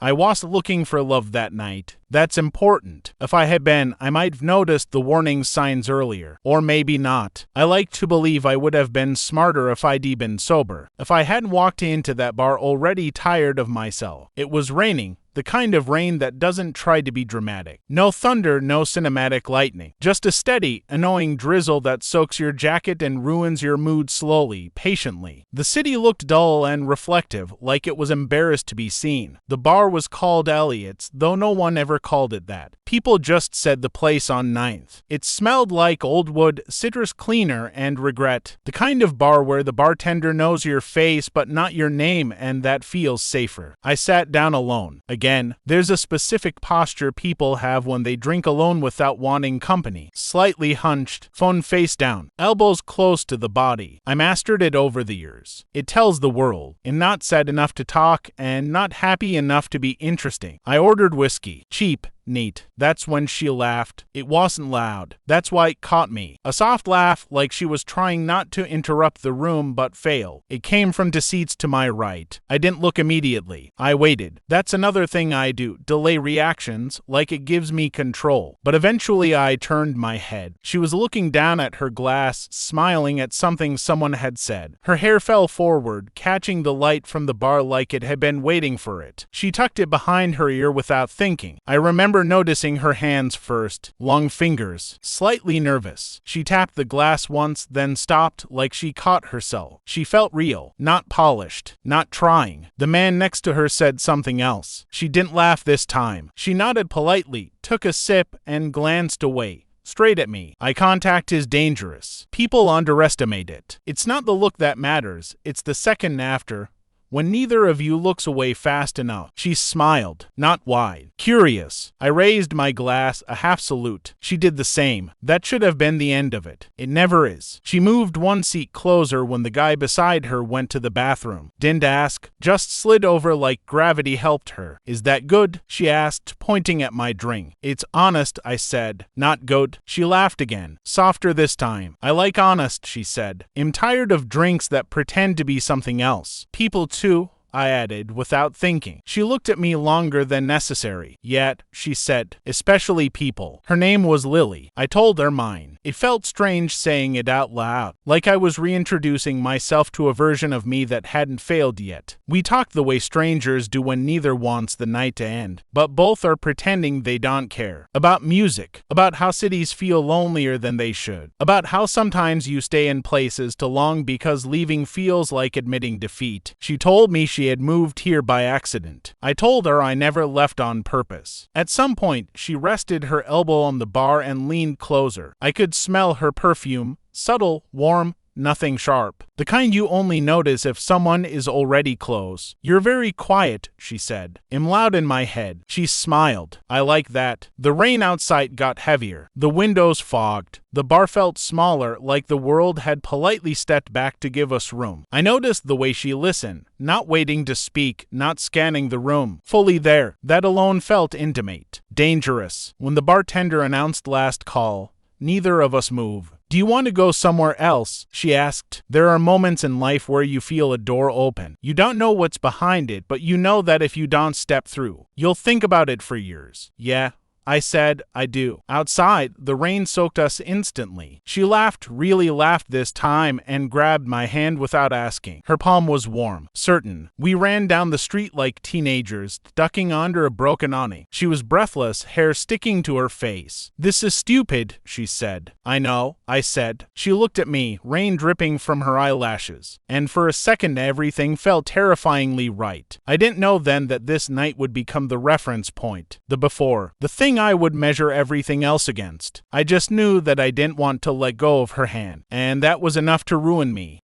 I wasn't looking for love that night. That's important. If I had been, I might have noticed the warning signs earlier. Or maybe not. I like to believe I would have been smarter if I'd been sober. If I hadn't walked into that bar already tired of myself. It was raining. The kind of rain that doesn't try to be dramatic. No thunder, no cinematic lightning. Just a steady, annoying drizzle that soaks your jacket and ruins your mood slowly, patiently. The city looked dull and reflective, like it was embarrassed to be seen. The bar was called Elliot's, though no one ever called it that. People just said the place on 9th. It smelled like old wood, citrus cleaner, and regret. The kind of bar where the bartender knows your face but not your name, and that feels safer. I sat down alone. Again, there's a specific posture people have when they drink alone without wanting company. Slightly hunched, phone face down, elbows close to the body. I mastered it over the years. It tells the world. I'm not sad enough to talk and not happy enough to be interesting. I ordered whiskey. Cheap. Neat. That's when she laughed. It wasn't loud. That's why it caught me. A soft laugh, like she was trying not to interrupt the room but fail. It came from two seats to my right. I didn't look immediately. I waited. That's another thing I do. Delay reactions, like it gives me control. But eventually I turned my head. She was looking down at her glass, smiling at something someone had said. Her hair fell forward, catching the light from the bar like it had been waiting for it. She tucked it behind her ear without thinking. I remember noticing her hands first, long fingers, slightly nervous. She tapped the glass once, then stopped like she caught herself. She felt real, not polished, not trying. The man next to her said something else. She didn't laugh this time. She nodded politely, took a sip, and glanced away. Straight at me. Eye contact is dangerous. People underestimate it. It's not the look that matters, it's the second after. When neither of you looks away fast enough. She smiled, not wide. Curious. I raised my glass, a half salute. She did the same. That should have been the end of it. It never is. She moved one seat closer when the guy beside her went to the bathroom. Didn't ask, just slid over like gravity helped her. Is that good? She asked, pointing at my drink. It's honest, I said. Not good. She laughed again, softer this time. I like honest, she said. I'm tired of drinks that pretend to be something else. People too, I added, without thinking. She looked at me longer than necessary. Yet, she said, especially people. Her name was Lily. I told her mine. It felt strange saying it out loud, like I was reintroducing myself to a version of me that hadn't failed yet. We talk the way strangers do when neither wants the night to end, but both are pretending they don't care. About music, about how cities feel lonelier than they should, about how sometimes you stay in places too long because leaving feels like admitting defeat. She told me she had moved here by accident. I told her I never left on purpose. At some point, she rested her elbow on the bar and leaned closer. I could smell her perfume, subtle, warm, nothing sharp. The kind you only notice if someone is already close. You're very quiet, she said. I'm loud in my head. She smiled. I like that. The rain outside got heavier. The windows fogged. The bar felt smaller, like the world had politely stepped back to give us room. I noticed the way she listened, not waiting to speak, not scanning the room. Fully there. That alone felt intimate. Dangerous. When the bartender announced last call, neither of us moved. Do you want to go somewhere else? She asked. There are moments in life where you feel a door open. You don't know what's behind it, but you know that if you don't step through, you'll think about it for years. Yeah, I said, I do. Outside, the rain soaked us instantly. She laughed, really laughed this time, and grabbed my hand without asking. Her palm was warm, certain. We ran down the street like teenagers, ducking under a broken awning. She was breathless, hair sticking to her face. This is stupid, she said. I know, I said. She looked at me, rain dripping from her eyelashes. And for a second, everything felt terrifyingly right. I didn't know then that this night would become the reference point, the before, the thing I would measure everything else against. I just knew that I didn't want to let go of her hand, and that was enough to ruin me.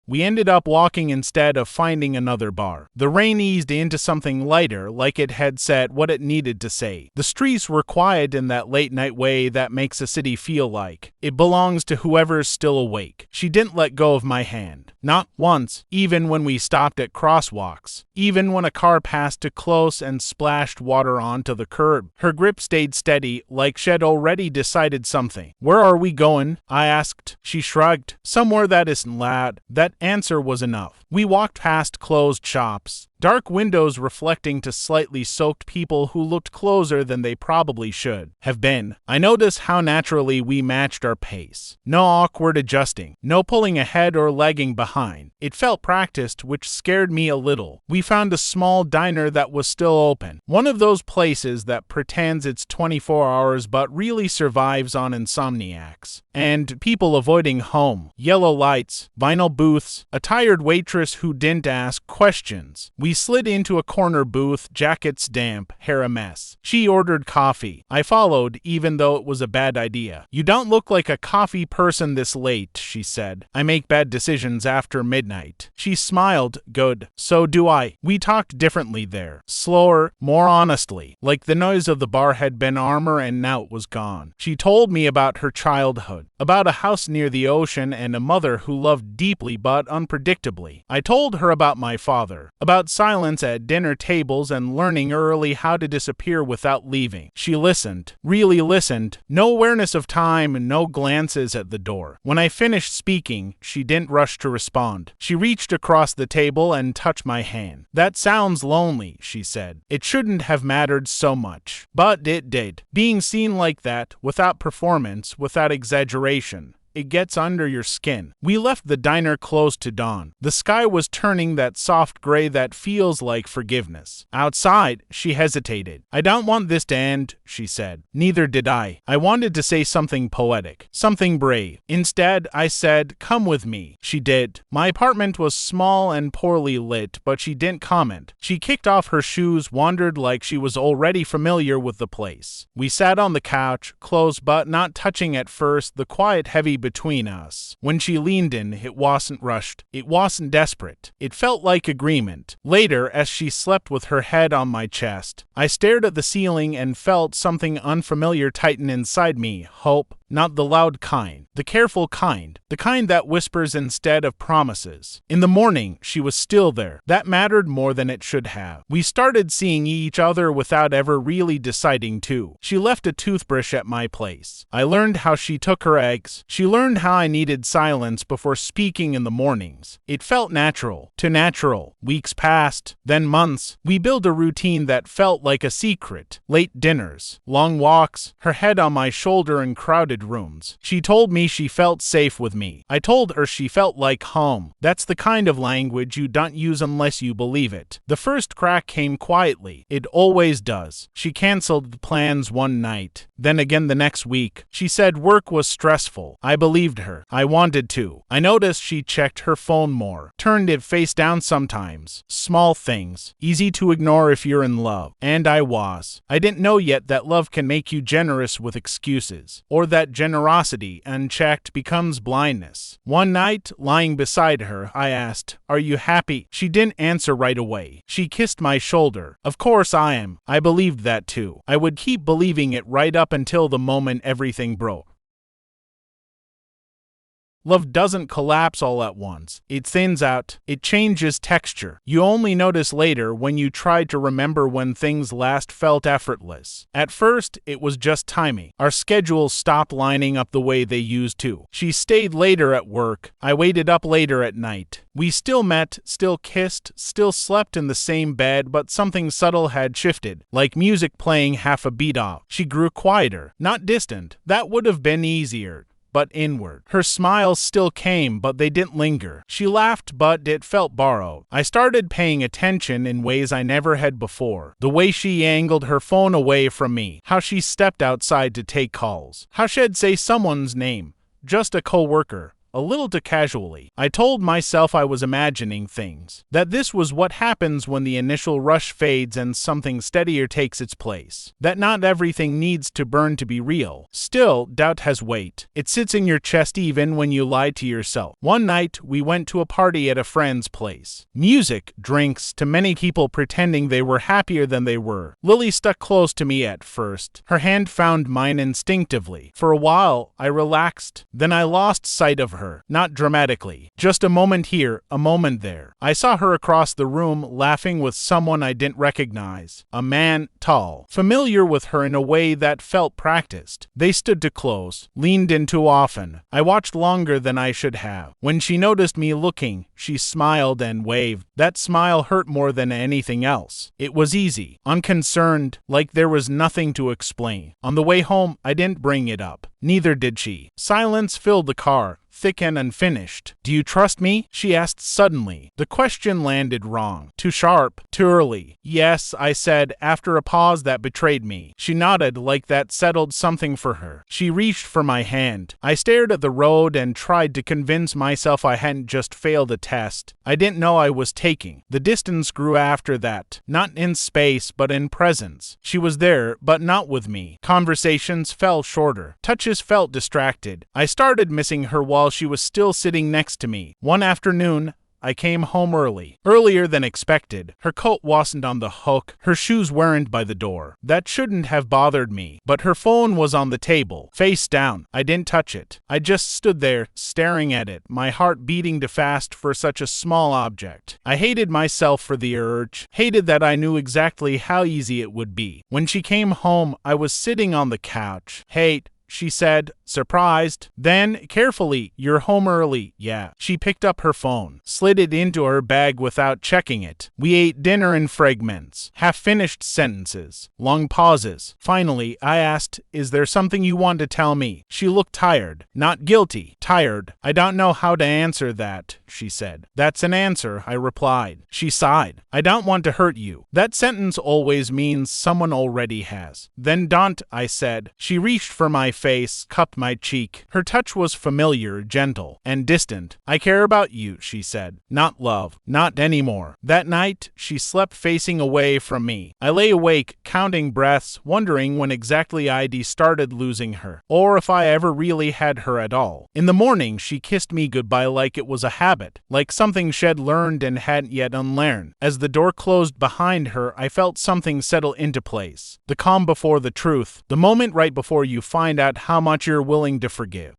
We ended up walking instead of finding another bar. The rain eased into something lighter, like it had said what it needed to say. The streets were quiet in that late-night way that makes a city feel like it belongs to whoever's still awake. She didn't let go of my hand. Not once, even when we stopped at crosswalks. Even when a car passed too close and splashed water onto the curb. Her grip stayed steady, like she'd already decided something. Where are we going? I asked. She shrugged. Somewhere that isn't loud. That answer was enough. We walked past closed shops, dark windows reflecting to slightly soaked people who looked closer than they probably should have been. I noticed how naturally we matched our pace. No awkward adjusting, no pulling ahead or lagging behind. It felt practiced, which scared me a little. We found a small diner that was still open. One of those places that pretends it's 24 hours but really survives on insomniacs. And people avoiding home. Yellow lights, vinyl booths, a tired waitress who didn't ask questions. We slid into a corner booth, jackets damp, hair a mess. She ordered coffee. I followed, even though it was a bad idea. "You don't look like a coffee person this late," she said. "I make bad decisions after midnight." She smiled. "Good. So do I." We talked differently there. Slower, more honestly. Like the noise of the bar had been armor and now it was gone. She told me about her childhood, about a house near the ocean and a mother who loved deeply but unpredictably. I told her about my father, about silence at dinner tables and learning early how to disappear without leaving. She listened, really listened. No awareness of time, no glances at the door. When I finished speaking, she didn't rush to respond. She reached across the table and touched my hand. "That sounds lonely," she said. It shouldn't have mattered so much, but it did. Being seen like that, without performance, without exaggeration, it gets under your skin. We left the diner close to dawn. The sky was turning that soft gray that feels like forgiveness. Outside, she hesitated. "I don't want this to end," she said. Neither did I. I wanted to say something poetic, something brave. Instead, I said, "Come with me." She did. My apartment was small and poorly lit, but she didn't comment. She kicked off her shoes, wandered like she was already familiar with the place. We sat on the couch, close but not touching at first, the quiet heavy between us. When she leaned in, it wasn't rushed. It wasn't desperate. It felt like agreement. Later, as she slept with her head on my chest, I stared at the ceiling and felt something unfamiliar tighten inside me. Hope. Not the loud kind, the careful kind, the kind that whispers instead of promises. In the morning, she was still there. That mattered more than it should have. We started seeing each other without ever really deciding to. She left a toothbrush at my place. I learned how she took her eggs. She learned how I needed silence before speaking in the mornings. It felt natural. Too natural. Weeks passed, then months. We built a routine that felt like a secret. Late dinners, long walks, her head on my shoulder in crowded rooms. She told me she felt safe with me. I told her she felt like home. That's the kind of language you don't use unless you believe it. The first crack came quietly. It always does. She canceled plans one night, then again the next week. She said work was stressful. I believed her. I wanted to. I noticed she checked her phone more, turned it face down sometimes. Small things, easy to ignore if you're in love. And I was. I didn't know yet that love can make you generous with excuses, or that generosity, unchecked, becomes blindness. One night, lying beside her, I asked, "Are you happy?" She didn't answer right away. She kissed my shoulder. "Of course I am." I believed that too. I would keep believing it right up until the moment everything broke. Love doesn't collapse all at once. It thins out. It changes texture. You only notice later when you try to remember when things last felt effortless. At first, it was just timing. Our schedules stopped lining up the way they used to. She stayed later at work. I waited up later at night. We still met, still kissed, still slept in the same bed, but something subtle had shifted, like music playing half a beat off. She grew quieter, not distant. That would have been easier, but inward. Her smiles still came, but they didn't linger. She laughed, but it felt borrowed. I started paying attention in ways I never had before. The way she angled her phone away from me, how she stepped outside to take calls, how she'd say someone's name, just a coworker, a little too casually. I told myself I was imagining things, that this was what happens when the initial rush fades and something steadier takes its place, that not everything needs to burn to be real. Still, doubt has weight. It sits in your chest even when you lie to yourself. One night, we went to a party at a friend's place. Music, drinks, to many people pretending they were happier than they were. Lily stuck close to me at first. Her hand found mine instinctively. For a while, I relaxed. Then I lost sight of her. her, not dramatically. Just a moment here, a moment there. I saw her across the room, laughing with someone I didn't recognize. A man, tall, familiar with her in a way that felt practiced. They stood too close, leaned in too often. I watched longer than I should have. When she noticed me looking, she smiled and waved. That smile hurt more than anything else. It was easy, unconcerned, like there was nothing to explain. On the way home, I didn't bring it up. Neither did she. Silence filled the car, thick and unfinished. "Do you trust me?" she asked suddenly. The question landed wrong. Too sharp, too early. "Yes," I said, after a pause that betrayed me. She nodded, like that settled something for her. She reached for my hand. I stared at the road and tried to convince myself I hadn't just failed a test I didn't know I was taking. The distance grew after that, not in space, but in presence. She was there, but not with me. Conversations fell shorter. Touches felt distracted. I started missing her while she was still sitting next to me. One afternoon, I came home early, earlier than expected. Her coat wasn't on the hook, her shoes weren't by the door. That shouldn't have bothered me, but her phone was on the table, face down. I didn't touch it. I just stood there, staring at it, my heart beating too fast for such a small object. I hated myself for the urge, hated that I knew exactly how easy it would be. When she came home, I was sitting on the couch. "Hey," she said, surprised. Then, carefully, "You're home early." "Yeah." She picked up her phone, slid it into her bag without checking it. We ate dinner in fragments, half-finished sentences, long pauses. Finally, I asked, "Is there something you want to tell me?" She looked tired, not guilty, tired. "I don't know how to answer that," she said. "That's an answer," I replied. She sighed. "I don't want to hurt you. That sentence always means someone already has." "Then don't," I said. She reached for my face, cupped my cheek. Her touch was familiar, gentle, and distant. "I care about you," she said. "Not love. Not anymore." That night, she slept facing away from me. I lay awake, counting breaths, wondering when exactly I'd started losing her, or if I ever really had her at all. In the morning, she kissed me goodbye like it was a habit, like something she'd learned and hadn't yet unlearned. As the door closed behind her, I felt something settle into place. The calm before the truth, the moment right before you find out how much you're willing to forgive.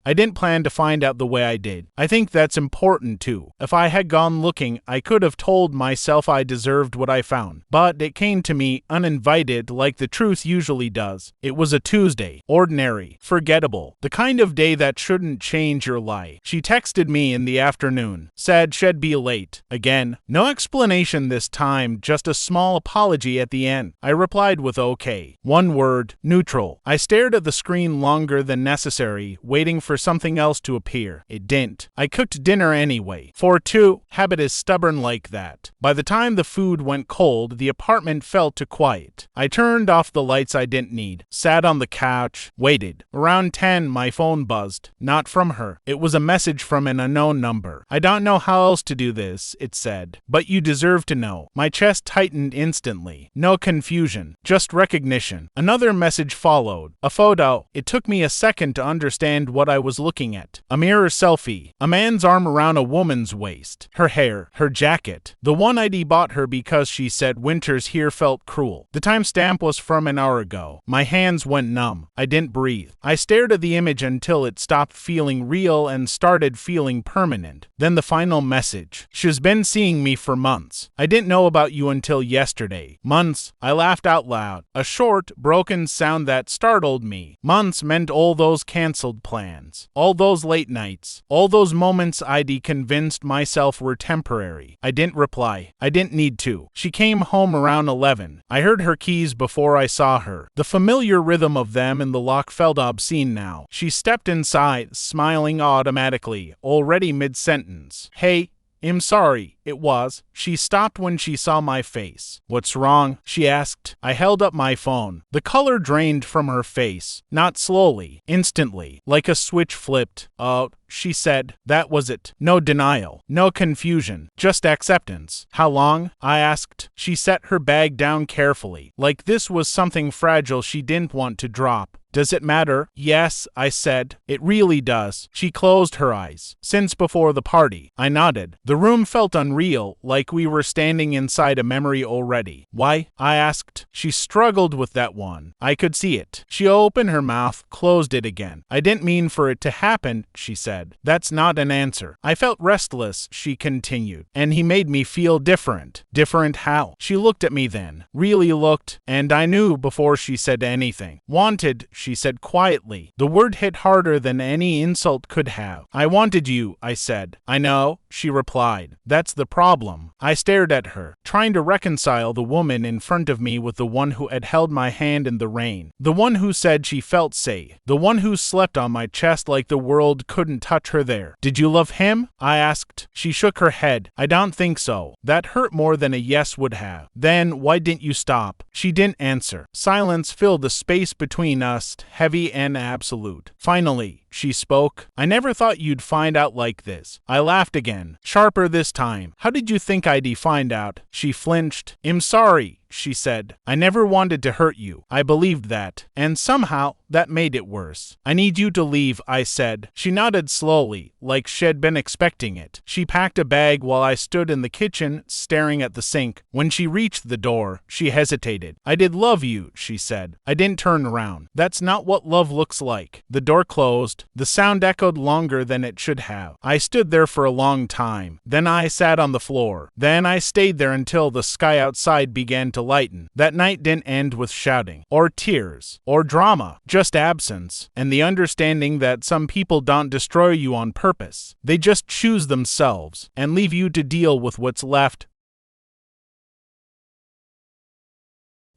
I didn't plan to find out the way I did. I think that's important too. If I had gone looking, I could have told myself I deserved what I found. But it came to me, uninvited, like the truth usually does. It was a Tuesday. Ordinary. Forgettable. The kind of day that shouldn't change your life. She texted me in the afternoon. Said she'd be late. Again. No explanation this time, just a small apology at the end. I replied with okay. One word. Neutral. I stared at the screen longer than necessary, waiting for something else to appear. It didn't. I cooked dinner anyway. For two, habit is stubborn like that. By the time the food went cold, the apartment felt too quiet. I turned off the lights I didn't need, sat on the couch, waited. Around 10, my phone buzzed. Not from her. It was a message from an unknown number. "I don't know how else to do this," it said, "but you deserve to know." My chest tightened instantly. No confusion, just recognition. Another message followed. A photo. It took me a second to understand what I was looking at. A mirror selfie. A man's arm around a woman's waist. Her hair. Her jacket. The one I'd bought her because she said winters here felt cruel. The timestamp was from an hour ago. My hands went numb. I didn't breathe. I stared at the image until it stopped feeling real and started feeling permanent. Then the final message. "She's been seeing me for months. I didn't know about you until yesterday." Months. I laughed out loud. A short, broken sound that startled me. Months meant all those canceled plans. All those late nights, all those moments I'd convinced myself were temporary. I didn't reply. I didn't need to. She came home around 11. I heard her keys before I saw her. The familiar rhythm of them in the lock felt obscene now. She stepped inside, smiling automatically, already mid-sentence. "Hey, I'm sorry." It was. She stopped when she saw my face. "What's wrong?" she asked. I held up my phone. The color drained from her face. Not slowly. Instantly. Like a switch flipped. "Oh," she said. That was it. No denial. No confusion. Just acceptance. "How long?" I asked. She set her bag down carefully. Like this was something fragile she didn't want to drop. Does it matter? Yes, I said. It really does. She closed her eyes. Since before the party. I nodded. The room felt unreal, like we were standing inside a memory already. Why? I asked. She struggled with that one. I could see it. She opened her mouth, closed it again. I didn't mean for it to happen, she said. That's not an answer. I felt restless, she continued, and he made me feel different. Different how? She looked at me then. Really looked, and I knew before she said anything. Wanted, she said quietly. The word hit harder than any insult could have. I wanted you, I said. I know, she replied. That's the problem. I stared at her, trying to reconcile the woman in front of me with the one who had held my hand in the rain. The one who said she felt safe. The one who slept on my chest like the world couldn't touch her there. Did you love him? I asked. She shook her head. I don't think so. That hurt more than a yes would have. Then why didn't you stop? She didn't answer. Silence filled the space between us, heavy and absolute. Finally, she spoke. I never thought you'd find out like this. I laughed again, sharper this time. How did you think I'd find out? She flinched. I'm sorry, she said. I never wanted to hurt you. I believed that. And somehow, that made it worse. I need you to leave, I said. She nodded slowly, like she'd been expecting it. She packed a bag while I stood in the kitchen, staring at the sink. When she reached the door, she hesitated. I did love you, she said. I didn't turn around. That's not what love looks like. The door closed. The sound echoed longer than it should have. I stood there for a long time. Then I sat on the floor. Then I stayed there until the sky outside began to lighten. That night didn't end with shouting, or tears, or drama, just absence, and the understanding that some people don't destroy you on purpose. They just choose themselves, and leave you to deal with what's left.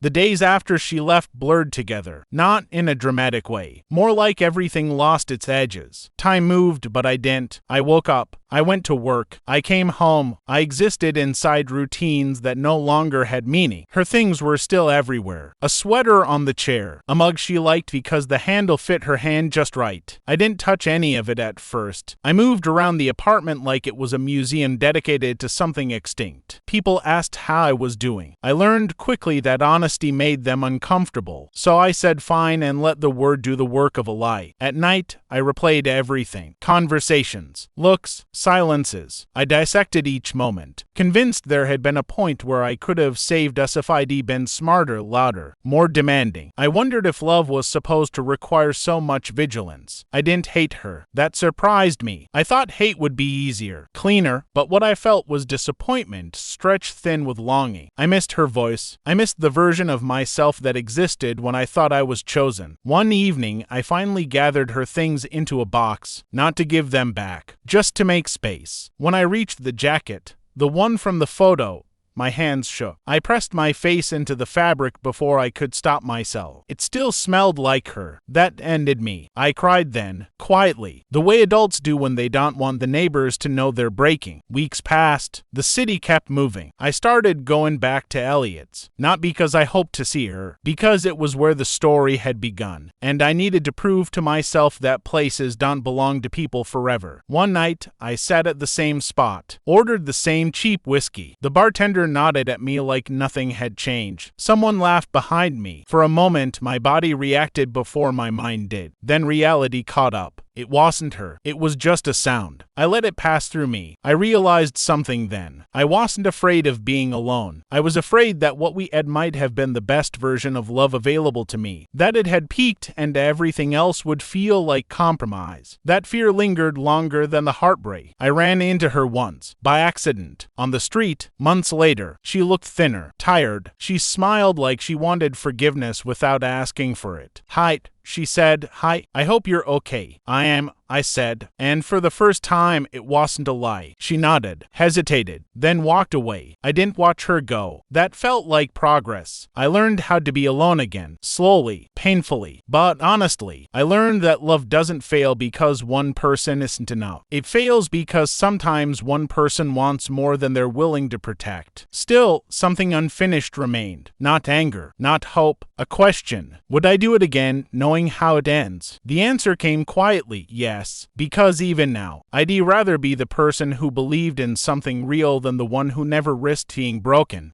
The days after she left blurred together, not in a dramatic way, more like everything lost its edges. Time moved, but I didn't. I woke up. I went to work. I came home. I existed inside routines that no longer had meaning. Her things were still everywhere. A sweater on the chair, a mug she liked because the handle fit her hand just right. I didn't touch any of it at first. I moved around the apartment like it was a museum dedicated to something extinct. People asked how I was doing. I learned quickly that honesty made them uncomfortable, so I said fine and let the word do the work of a lie. At night, I replayed everything. Conversations, looks, silences. I dissected each moment, convinced there had been a point where I could have saved us if I'd been smarter, louder, more demanding. I wondered if love was supposed to require so much vigilance. I didn't hate her. That surprised me. I thought hate would be easier, cleaner, but what I felt was disappointment, stretched thin with longing. I missed her voice. I missed the version of myself that existed when I thought I was chosen. One evening, I finally gathered her things into a box, not to give them back, just to make space. When I reached the jacket, the one from the photo, my hands shook. I pressed my face into the fabric before I could stop myself. It still smelled like her. That ended me. I cried then, quietly, the way adults do when they don't want the neighbors to know they're breaking. Weeks passed. The city kept moving. I started going back to Elliot's. Not because I hoped to see her, because it was where the story had begun. And I needed to prove to myself that places don't belong to people forever. One night, I sat at the same spot, ordered the same cheap whiskey. The bartender nodded at me like nothing had changed. Someone laughed behind me. For a moment, my body reacted before my mind did. Then reality caught up. It wasn't her. It was just a sound. I let it pass through me. I realized something then. I wasn't afraid of being alone. I was afraid that what we had might have been the best version of love available to me. That it had peaked and everything else would feel like compromise. That fear lingered longer than the heartbreak. I ran into her once, by accident, on the street, months later. She looked thinner, tired. She smiled like she wanted forgiveness without asking for it. Hi, she said. Hi, I hope you're okay. I am, I said, and for the first time it wasn't a lie. She nodded, hesitated, then walked away. I didn't watch her go. That felt like progress. I learned how to be alone again, slowly, painfully, but honestly. I learned that love doesn't fail because one person isn't enough. It fails because sometimes one person wants more than they're willing to protect. Still, something unfinished remained. Not anger, not hope, a question. Would I do it again, knowing how it ends? The answer came quietly, yes, because even now, I'd rather be the person who believed in something real than the one who never risked being broken.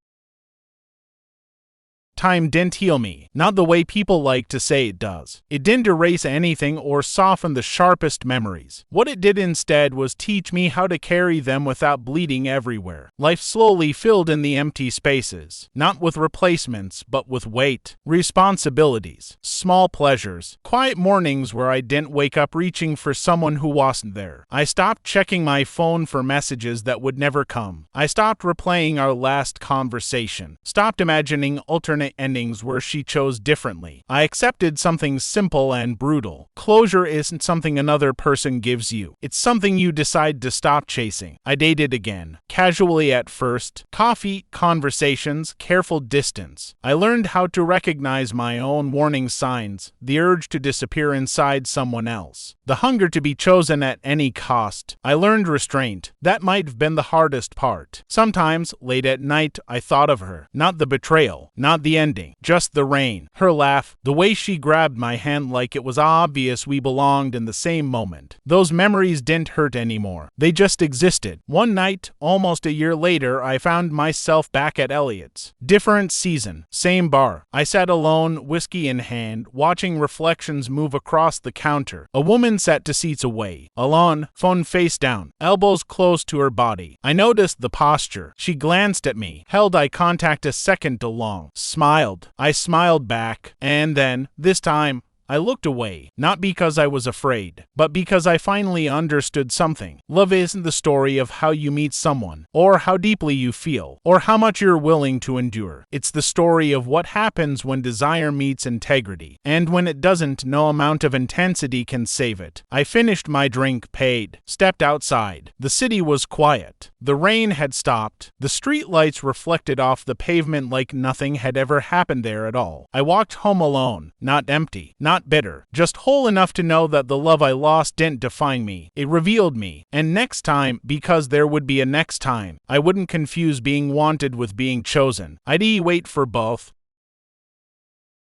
Time didn't heal me, not the way people like to say it does. It didn't erase anything or soften the sharpest memories. What it did instead was teach me how to carry them without bleeding everywhere. Life slowly filled in the empty spaces, not with replacements, but with weight, responsibilities, small pleasures, quiet mornings where I didn't wake up reaching for someone who wasn't there. I stopped checking my phone for messages that would never come. I stopped replaying our last conversation, stopped imagining alternate endings where she chose differently. I accepted something simple and brutal. Closure isn't something another person gives you. It's something you decide to stop chasing. I dated again, casually at first. Coffee, conversations, careful distance. I learned how to recognize my own warning signs, the urge to disappear inside someone else, the hunger to be chosen at any cost. I learned restraint. That might have been the hardest part. Sometimes, late at night, I thought of her. Not the betrayal, not the ending, just the rain, her laugh, the way she grabbed my hand like it was obvious we belonged in the same moment. Those memories didn't hurt anymore. They just existed. One night, almost a year later, I found myself back at Elliot's. Different season, same bar. I sat alone, whiskey in hand, watching reflections move across the counter. A woman sat 2 seats away, alone, phone face down, elbows close to her body. I noticed the posture. She glanced at me, held eye contact a second too long, smiled. I smiled back, and then, this time, I looked away, not because I was afraid, but because I finally understood something. Love isn't the story of how you meet someone, or how deeply you feel, or how much you're willing to endure. It's the story of what happens when desire meets integrity, and when it doesn't, no amount of intensity can save it. I finished my drink, paid, stepped outside. The city was quiet. The rain had stopped. The street lights reflected off the pavement like nothing had ever happened there at all. I walked home alone, not empty, not bitter, just whole enough to know that the love I lost didn't define me. It revealed me. And next time, because there would be a next time, I wouldn't confuse being wanted with being chosen. I'd wait for both,